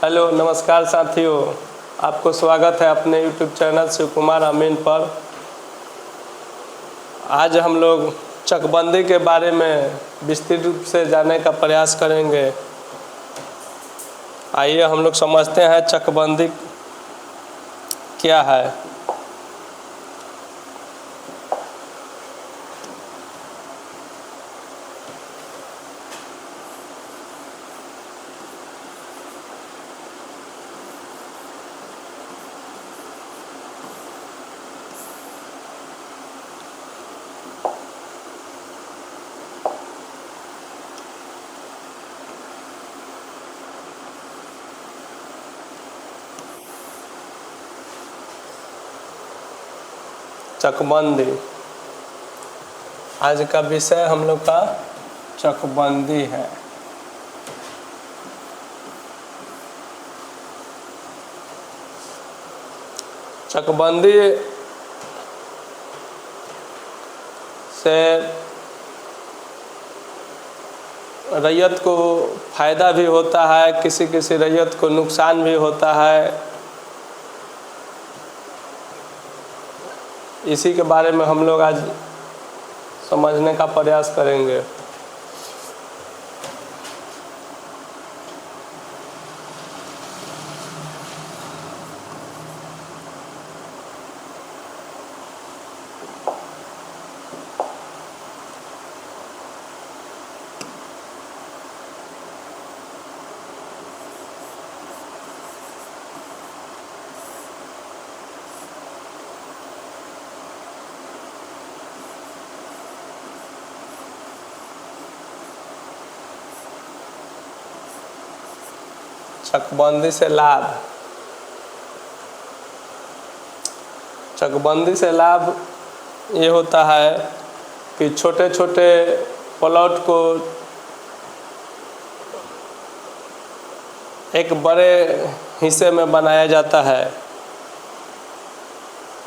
Hello नमस्कार साथियों, आपको स्वागत है अपने YouTube चैनल शिव कुमार अमीन पर। आज हम लोग चकबंदी के बारे में विस्तृत रूप से जानने का प्रयास करेंगे। आइए हम लोग समझते हैं चकबंदी क्या है। चकबंदी आज का विषय हम लोग का चकबंदी है। चकबंदी से रैयत को फायदा भी होता है, किसी किसी रैयत को नुकसान भी होता है। इसी के बारे में हम लोग आज समझने का प्रयास करेंगे। चकबंदी से लाभ। चकबंदी से लाभ ये होता है कि छोटे छोटे प्लॉट को एक बड़े हिस्से में बनाया जाता है,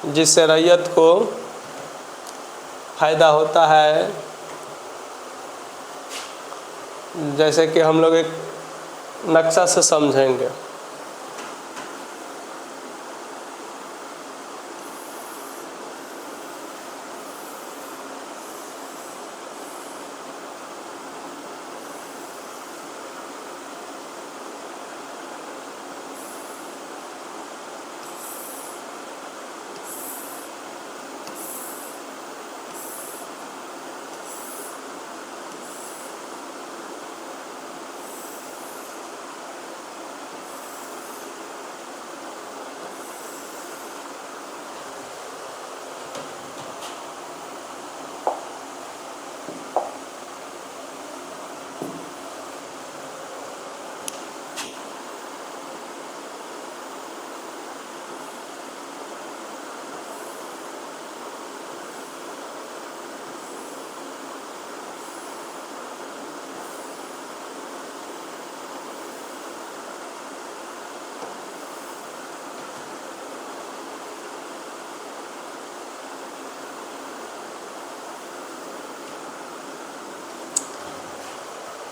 जिससे रैयत को फायदा होता है। जैसे कि हम लोग एक नक्शा से समझेंगे।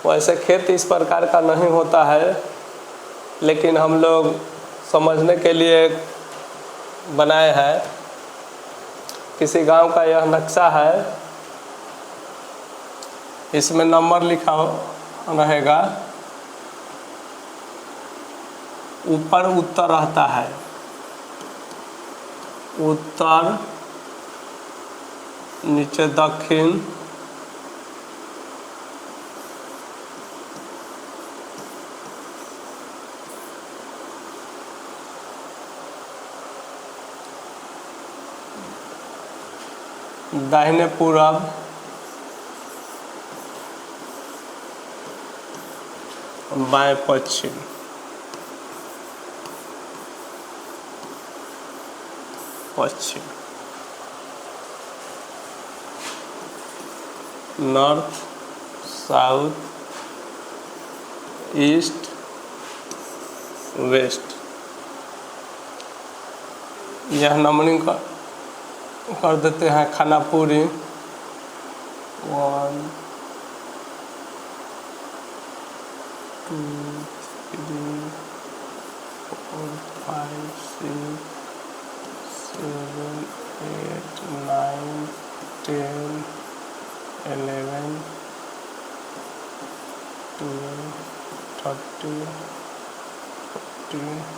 वैसे खेत इस प्रकार का नहीं होता है, लेकिन हम लोग समझने के लिए बनाए हैं। किसी गांव का यह नक्शा है, इसमें नंबर लिखा रहेगा। ऊपर उत्तर रहता है, उत्तर, नीचे दक्षिण, दाहिने पूरब, बाएं पश्चिम। पश्चिम, नॉर्थ, साउथ, ईस्ट, वेस्ट। यह नंबरिंग कर देते हैं खानापुरी 1 2 3 4 5 6 7 8 9 10 11 12 13 14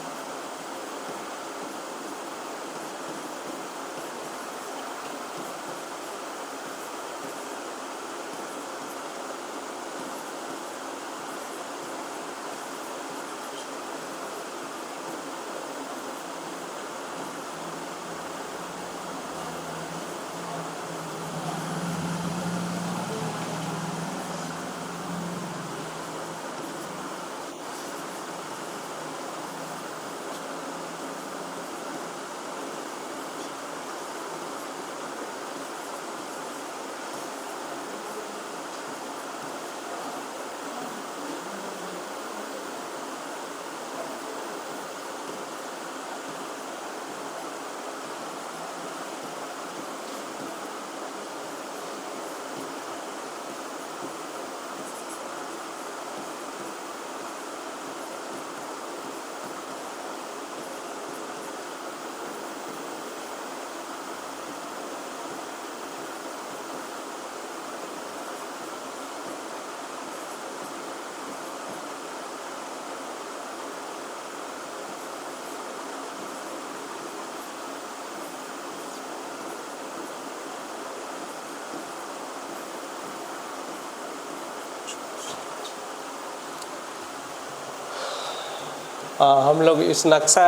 हम लोग इस नक्शा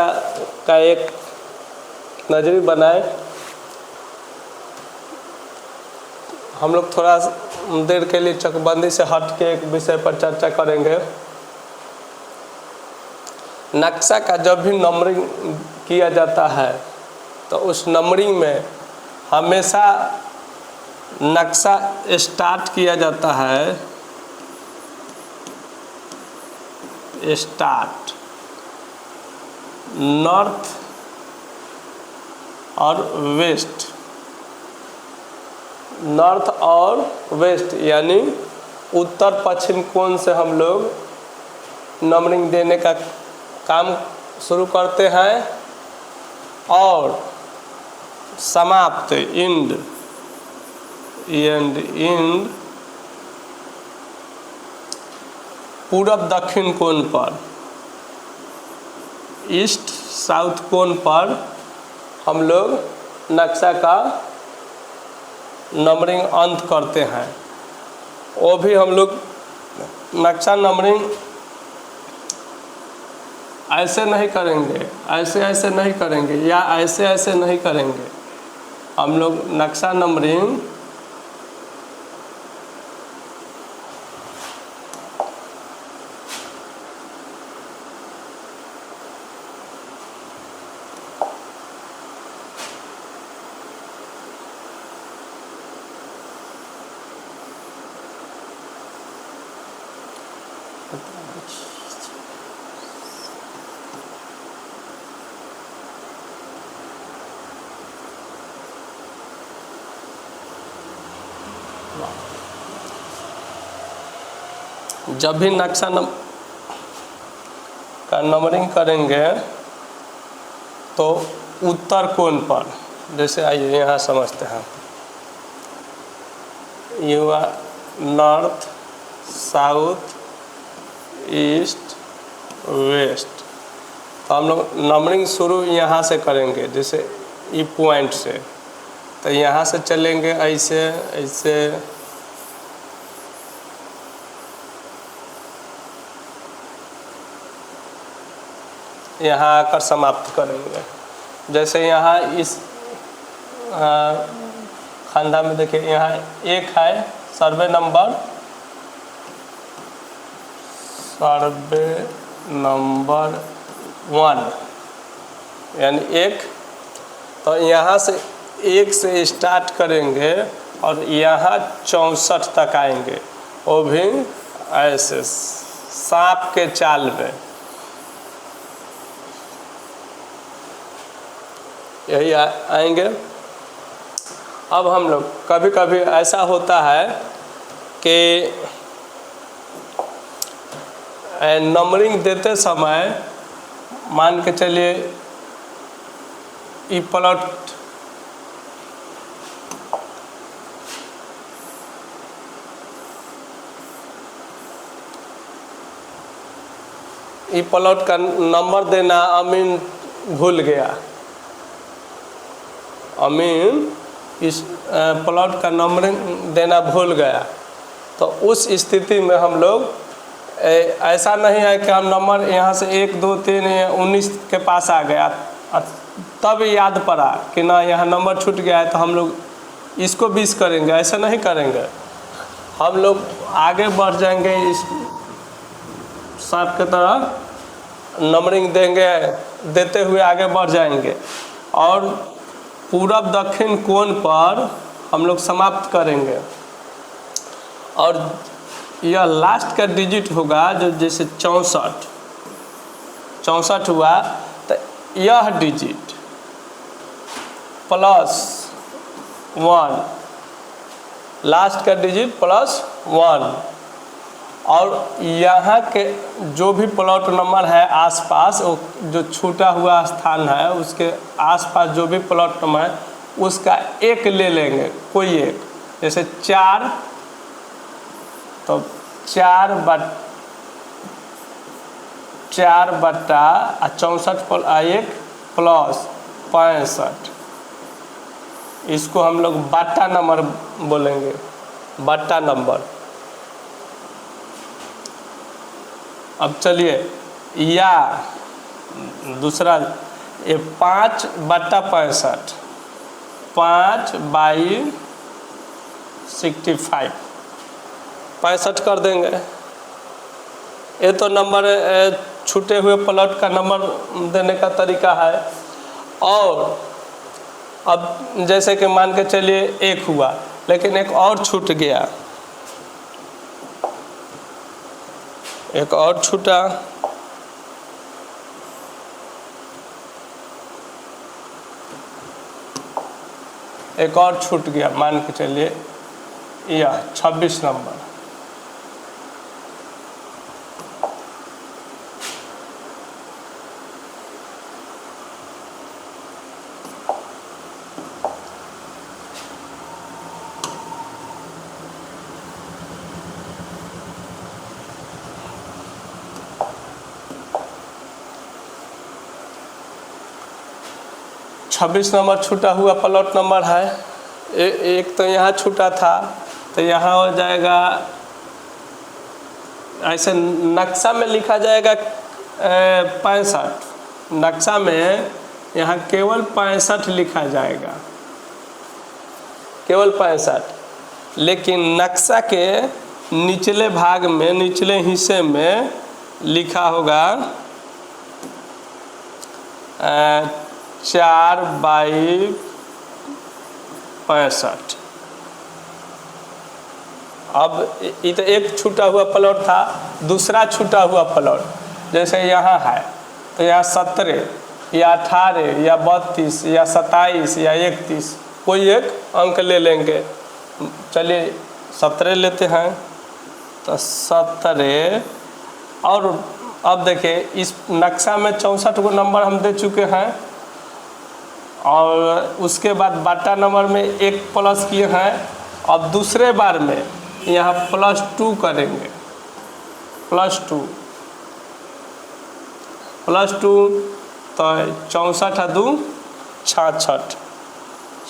का एक नज़री बनाए। हम लोग थोड़ा देर के लिए चकबंदी से हट के एक विषय पर चर्चा करेंगे। नक्शा का जब भी नंबरिंग किया जाता है तो उस नंबरिंग में हमेशा नक्शा स्टार्ट किया जाता है स्टार्ट नॉर्थ और वेस्ट, नॉर्थ और वेस्ट यानी उत्तर पश्चिम कोण से हम लोग नंबरिंग देने का काम शुरू करते हैं और समाप्त इंड पूरब दक्षिण कोण पर, ईस्ट साउथ कोण पर हम लोग नक्शा का नंबरिंग अंत करते हैं। वो भी हम लोग नक्शा नंबरिंग ऐसे नहीं करेंगे, ऐसे नहीं करेंगे या ऐसे नहीं करेंगे। हम लोग नक्शा नंबरिंग जब भी नक्शा का नंबरिंग करेंगे तो उत्तर कोण पर, जैसे आइए यहाँ समझते हैं, युवा नॉर्थ साउथ ईस्ट वेस्ट। तो हम लोग नंबरिंग शुरू यहाँ से करेंगे, जैसे ई पॉइंट से, तो यहाँ से चलेंगे ऐसे ऐसे यहाँ आकर समाप्त करेंगे। जैसे यहाँ इस खंडा में देखिए, यहाँ एक है सर्वे नंबर 1 यानी एक, तो यहाँ से एक से स्टार्ट करेंगे और यहाँ 64 तक आएंगे, वो भी ऐसे सांप के चाल में। यही आएंगे। अब हम लोग कभी कभी ऐसा होता है कि नंबरिंग देते समय मान के चलिए ई प्लॉट ई प्लॉट का नंबर देना अमीन भूल गया, अमीन इस प्लॉट का नंबर देना भूल गया, तो उस स्थिति में हम लोग ऐसा नहीं है कि हम नंबर यहाँ से 1 2 3 19 के पास आ गया तब याद पड़ा कि ना यहाँ नंबर छूट गया है तो हम लोग इसको 20 करेंगे, ऐसा नहीं करेंगे। हम लोग आगे बढ़ जाएंगे, इस सांप की तरह नंबरिंग देते हुए आगे बढ़ जाएंगे और पूरब दक्षिण कोण पर हम लोग समाप्त करेंगे। और यह लास्ट का डिजिट होगा जो जैसे 64 हुआ तो यह डिजिट +1, लास्ट का डिजिट +1, और यहाँ के जो भी प्लॉट नंबर है आसपास, वो जो छूटा हुआ स्थान है उसके आसपास जो भी प्लॉट नंबर है उसका एक ले लेंगे, कोई एक। जैसे 4 तो 4 बटा 64 प्लस 65, इसको हम लोग बट्टा नंबर बोलेंगे, बट्टा नंबर। अब चलिए या दूसरा ये 5 बटा 65, 5/65 65 कर देंगे। ये तो नंबर छूटे हुए प्लॉट का नंबर देने का तरीका है। और अब जैसे कि मान के चलिए 1 हुआ लेकिन एक और छूट गया, एक और छूटा, एक और छूट गया, मान के चलिए यह 26 नंबर। छब्बीस नंबर छूटा हुआ प्लॉट नंबर है। एक तो यहाँ छूटा था तो यहाँ हो जाएगा, ऐसे नक्शा में लिखा जाएगा 65, नक्शा में यहाँ केवल 65 लिखा जाएगा, केवल 65। लेकिन नक्शा के निचले भाग में, निचले हिस्से में लिखा होगा 4/65। अब ये तो एक छूटा हुआ प्लॉट था, दूसरा छूटा हुआ प्लॉट जैसे यहाँ है तो यहाँ 17 या 18 या 32 या 27 या 31 कोई एक अंक ले लेंगे। चलिए 17 लेते हैं तो 17। और अब देखिए इस नक्शा में 64 को नंबर हम दे चुके हैं और उसके बाद बट्टा नंबर में एक प्लस किए हैं। अब दूसरे बार में यहाँ +2 करेंगे, +2 तो 64×2 66,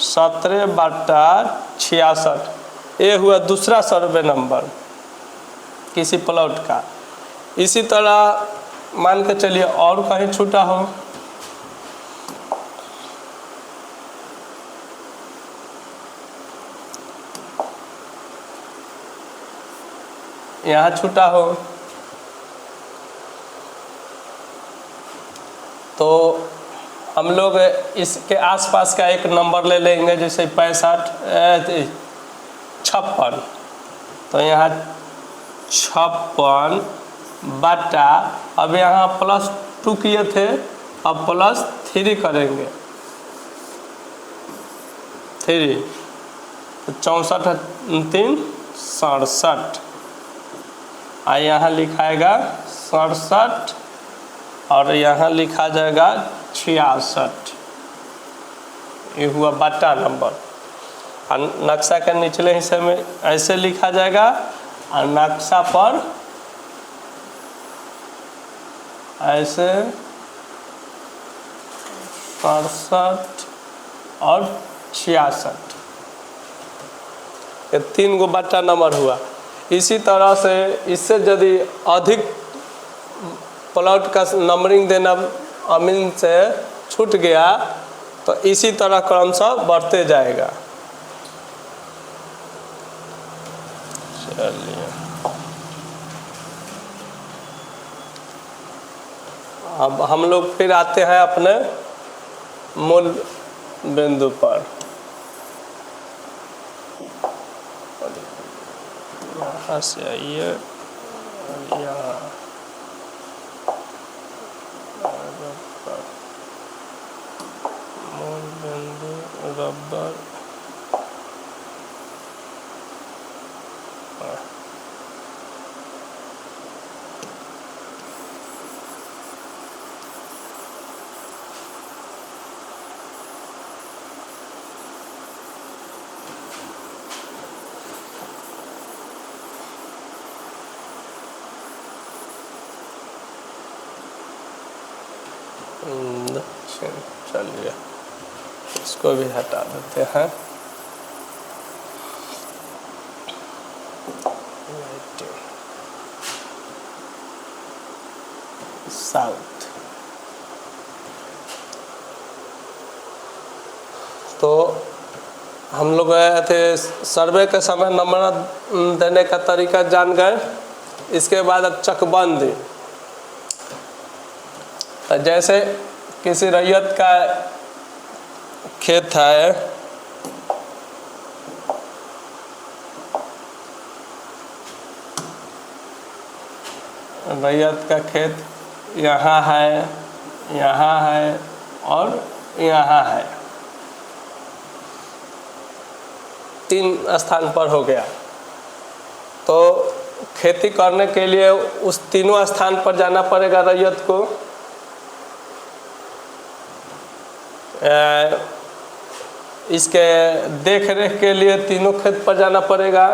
17/66। ये हुआ दूसरा सर्वे नंबर किसी प्लॉट का। इसी तरह मान के चलिए और कहीं छूटा हो, यहाँ छूटा हो तो हम लोग इसके आसपास का एक नंबर ले लेंगे, जैसे 56 तो यहाँ 56 बटा, अब यहाँ +2 किए थे, अब +3 करेंगे, 3 तो 64×3 67, यहाँ लिखाएगा 67 और यहाँ लिखा जाएगा 66। ये हुआ बट्टा नंबर। और नक्शा के निचले हिस्से में ऐसे लिखा जाएगा और नक्शा पर ऐसे 67 और 66, ये 3 गो बट्टा नंबर हुआ। इसी तरह से इससे यदि अधिक प्लॉट का नंबरिंग देना अमीन से छूट गया तो इसी तरह क्रमशः बढ़ते जाएगा। चलिए अब हम लोग फिर आते हैं अपने मूल बिंदु पर। यहाँ से आइए, यहाँ मूल बिंदु रबर चलिए इसको भी हटा देते हैं। साउथ। तो हम लोग गए थे सर्वे के समय नंबर देने का तरीका जान गए। इसके बाद अब चकबंदी। जैसे किसी रैयत का खेत है, रैयत का खेत यहाँ है, यहाँ है और यहाँ है, 3 स्थान पर हो गया। तो खेती करने के लिए उस तीनों स्थान पर जाना पड़ेगा रैयत को। इसके देख रेख के लिए तीनों खेत पर जाना पड़ेगा।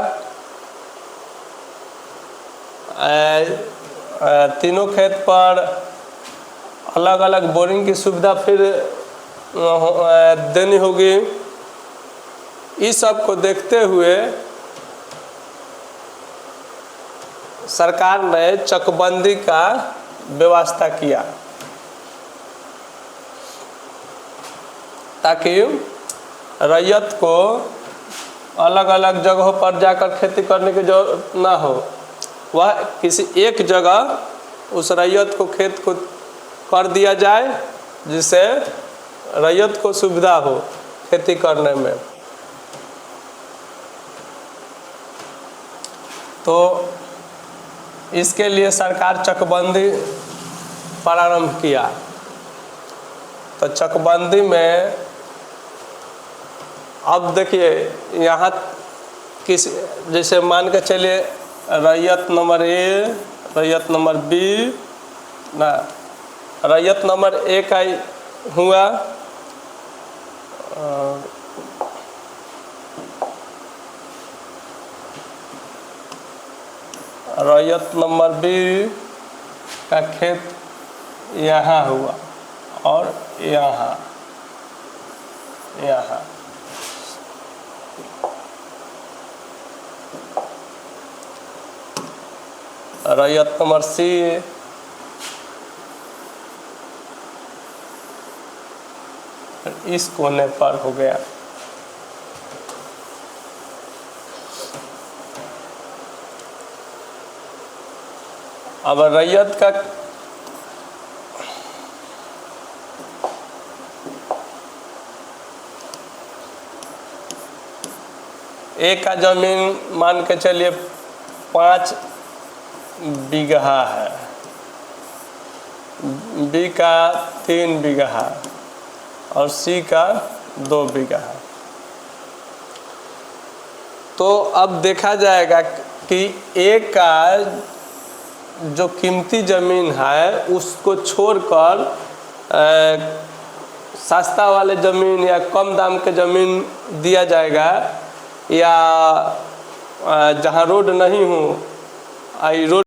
तीनों खेत पर अलग अलग बोरिंग की सुविधा फिर देनी होगी। इस सब को देखते हुए सरकार ने चकबंदी का व्यवस्था किया ताकि रैयत को अलग अलग जगहों पर जाकर खेती करने की जरूरत ना हो। वह किसी एक जगह उस रैयत को खेत को कर दिया जाए जिससे रैयत को सुविधा हो खेती करने में। तो इसके लिए सरकार चकबंदी प्रारंभ किया। तो चकबंदी में अब देखिए यहाँ किसी जैसे मान के चलिए रैयत नंबर ए, रैयत नंबर बी ना, रैयत नंबर ए का हुआ रैयत नंबर बी का खेत यहाँ हुआ और यहाँ यहाँ रैयत नंबर सी इस कोने पर हो गया। अब रैयत का ए का जमीन मान के चलिए 5 बीघा है, बी का 3 बीघा और सी का 2 बीघा। तो अब देखा जाएगा कि ए का जो कीमती ज़मीन है उसको छोड़कर सस्ता वाले ज़मीन या कम दाम के ज़मीन दिया जाएगा, या जहाँ रोड नहीं हो रोड